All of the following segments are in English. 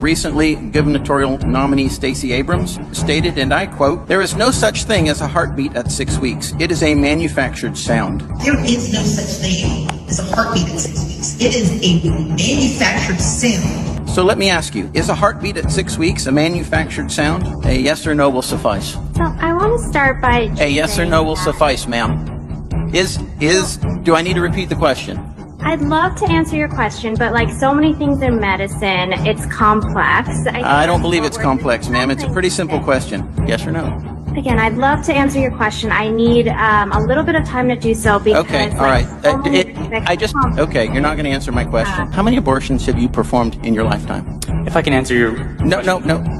Recently, gubernatorial nominee Stacey Abrams stated, and I quote, "There is no such thing as a heartbeat at 6 weeks. It is a manufactured sound." There is no such thing as a heartbeat at 6 weeks. It is a manufactured sound. So let me ask you, is a heartbeat at 6 weeks a manufactured sound? A yes or no will suffice. So I want to start by A yes or no will suffice, ma'am. Do I need to repeat the question? I'd love to answer your question, but like so many things in medicine, it's complex. I don't believe it's complex, ma'am. It's a pretty simple question. Yes or no? Again, I'd love to answer your question. I need a little bit of time to do so because... Okay, all right. Okay, you're not going to answer my question. How many abortions have you performed in your lifetime? If I can answer your... No.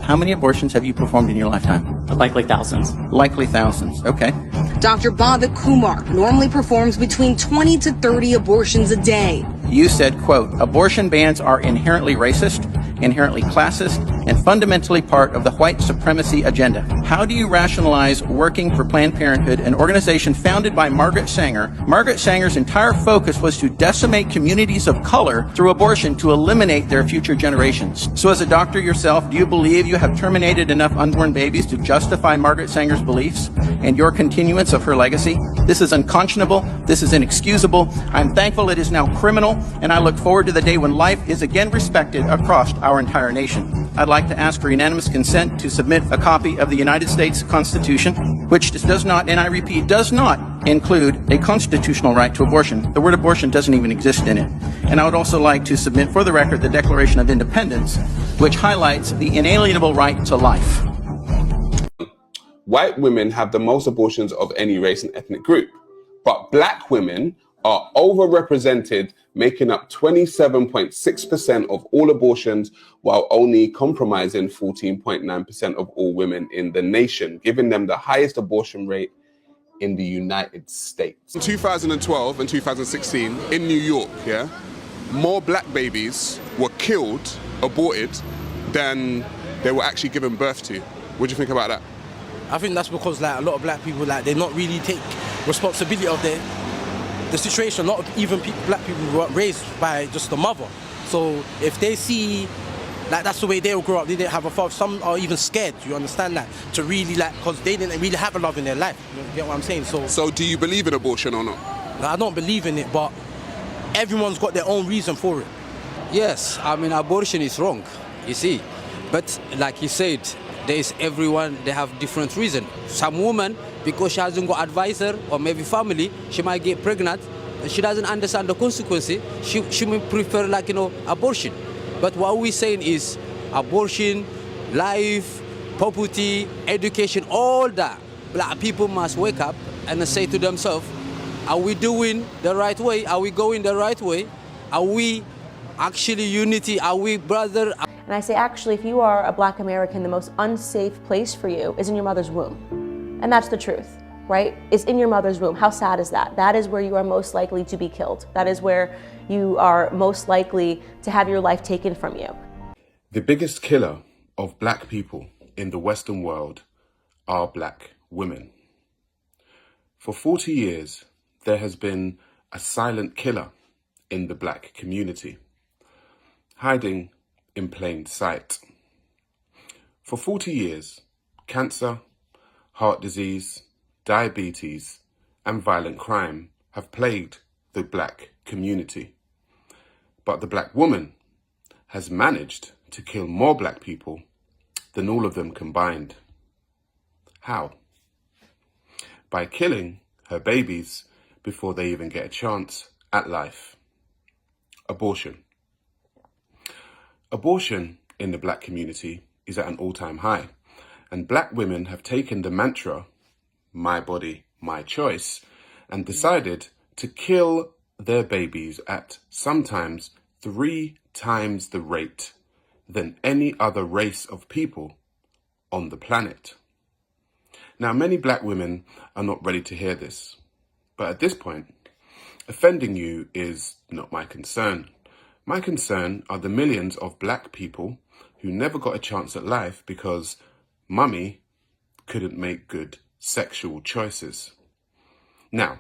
How many abortions have you performed in your lifetime? Likely thousands. Likely thousands. Okay. Dr. Bhavik Kumar normally performs between 20 to 30 abortions a day. You said, quote, "Abortion bans are inherently racist, inherently classist, and fundamentally part of the white supremacy agenda." How do you rationalize working for Planned Parenthood, an organization founded by Margaret Sanger? Margaret Sanger's entire focus was to decimate communities of color through abortion to eliminate their future generations. So as a doctor yourself, do you believe you have terminated enough unborn babies to justify Margaret Sanger's beliefs and your continuance of her legacy? This is unconscionable. This is inexcusable. I'm thankful it is now criminal, and I look forward to the day when life is again respected across our entire nation. I'd like to ask for unanimous consent to submit a copy of the United States Constitution, which does not, and I repeat, does not include a constitutional right to abortion. The word abortion doesn't even exist in it. And I would also like to submit for the record the Declaration of Independence, which highlights the inalienable right to life. White women have the most abortions of any race and ethnic group, but black women are overrepresented, making up 27.6% of all abortions, while only compromising 14.9% of all women in the nation, giving them the highest abortion rate in the United States. In 2012 and 2016, in New York, more black babies were killed, aborted, than they were actually given birth to. What do you think about that? I think that's because a lot of black people, they not really take responsibility of the situation. Not even black people were raised by just the mother. So if they see that's the way they will grow up, they didn't have a father. Some are even scared, you understand that, to really because they didn't really have a love in their life. You get what I'm saying? So do you believe in abortion or not? I don't believe in it, but everyone's got their own reason for it. Yes, I mean abortion is wrong, you see. But like you said, everyone, they have different reason. Some woman, because she hasn't got advisor or maybe family, she might get pregnant. She doesn't understand the consequences. She may prefer abortion. But what we're saying is abortion, life, property, education, all that. Black people must wake up and say to themselves, are we doing the right way? Are we going the right way? Are we actually unity? Are we brother? And I say, actually, if you are a black American, the most unsafe place for you is in your mother's womb. And that's the truth, right? Is in your mother's womb. How sad is that? That is where you are most likely to be killed. That is where you are most likely to have your life taken from you. The biggest killer of black people in the Western world are black women. For 40 years, there has been a silent killer in the black community, hiding in plain sight. For 40 years, cancer, heart disease, diabetes, and violent crime have plagued the black community. But the black woman has managed to kill more black people than all of them combined. How? By killing her babies before they even get a chance at life. Abortion. Abortion in the black community is at an all-time high, and black women have taken the mantra, my body, my choice, and decided to kill their babies at sometimes 3 times the rate than any other race of people on the planet. Now, many black women are not ready to hear this, but at this point, offending you is not my concern. My concern are the millions of black people who never got a chance at life because mummy couldn't make good sexual choices. Now,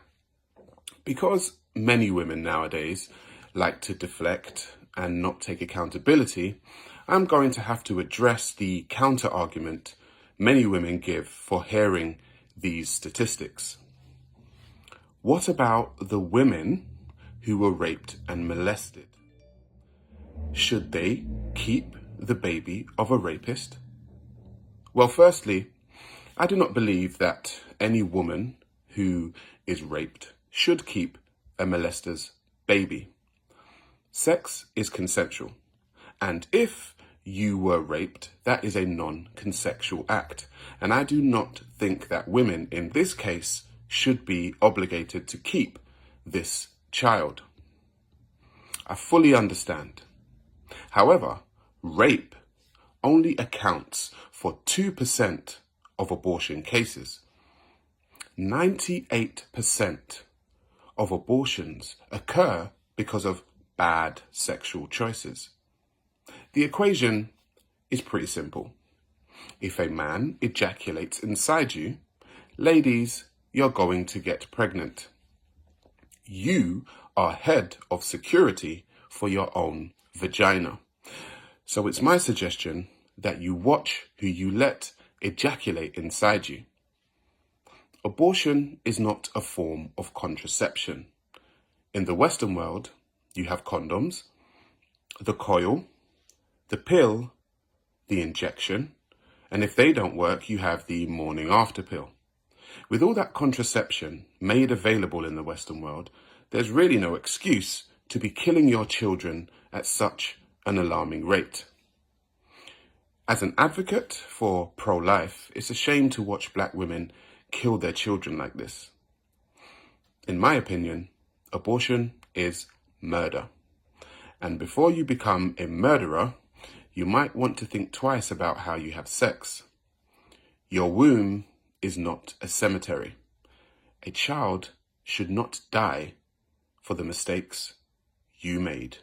because many women nowadays like to deflect and not take accountability, I'm going to have to address the counter-argument many women give for hearing these statistics. What about the women who were raped and molested? Should they keep the baby of a rapist? Well, firstly, I do not believe that any woman who is raped should keep a molester's baby. Sex is consensual, and if you were raped, that is a non-consensual act, and I do not think that women in this case should be obligated to keep this child. I fully understand. However, rape only accounts for 2% of abortion cases. 98% of abortions occur because of bad sexual choices. The equation is pretty simple. If a man ejaculates inside you, ladies, you're going to get pregnant. You are head of security for your own vagina. So it's my suggestion that you watch who you let ejaculate inside you. Abortion is not a form of contraception. In the Western world, you have condoms, the coil, the pill, the injection, and if they don't work, you have the morning after pill. With all that contraception made available in the Western world, there's really no excuse to be killing your children at such an alarming rate. As an advocate for pro-life, it's a shame to watch black women kill their children like this. In my opinion, abortion is murder. And before you become a murderer, you might want to think twice about how you have sex. Your womb is not a cemetery. A child should not die for the mistakes you made.